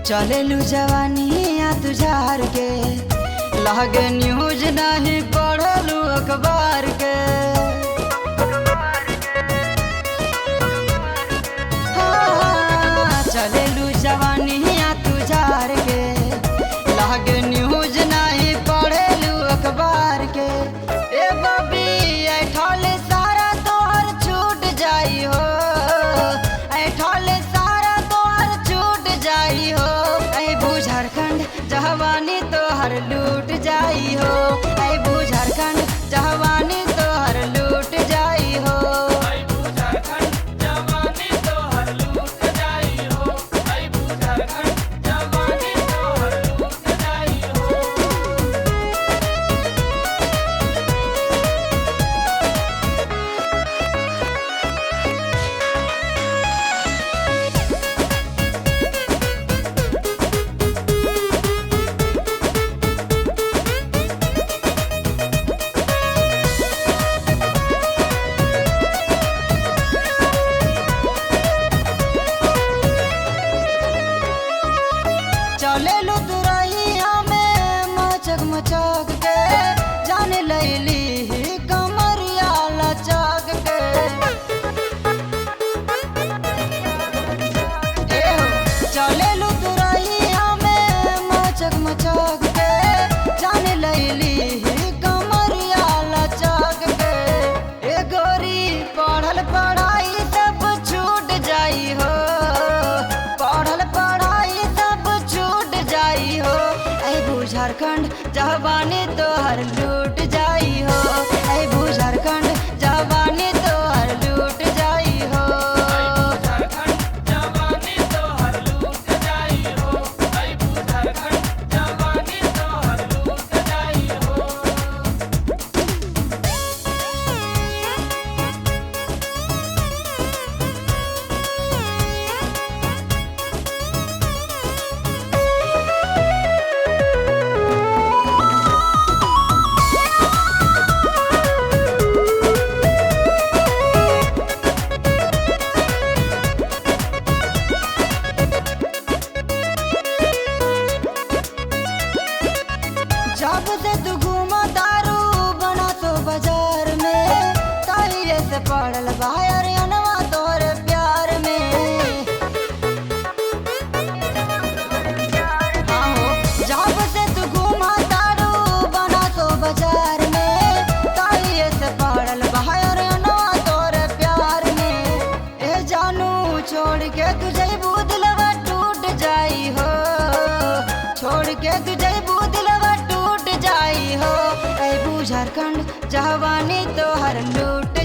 चलेलू जवानिया तुझार के लागे न्यूज नहीं पढ़लू अखबार के। हाँ, चलेलू जवानिया तुझार के लागे न्यूज नहीं पढ़लू अखबार के। ए बबी ऐठल सारा तोहर छूट जाई हो, ऐठल सारा तोहर छूट जाई हो। झारखंड जवानी तोहर लूट जाई हो, झारखंड जवानी तोहर लूट जाई हो। चलेलू तुरहिया में मचक मचक के जान लैली कमरिया लचक के। चलेलू तुरहिया में मचक मचक के जान लैली कमरिया लचक के। ए गोरी पढ़ल पढ़ाई सब छूट जाई हो, पढ़ल पढ़ाई सब छूट जाई हो। झारखंड जवानी तोहर लूट जाई हो, झारखंड जवानी तोहर लूट जाई हो। जब से तू घूमा दारू बना तो बाजार में, ताहिए से पड़ल बाहर अनवा तोर प्यार में। हाँ हो, जब से तू घूमा दारू बना तो बाजार में, ताहिए से पड़ल बाहर अनवा तोर प्यार में। ए जानू छोड़ के तुझे बुदलवा टूट जाई हो, छोड़ के तुझे बुदलवा टूट जाई हो। झारखंड जवानी तोहर लूट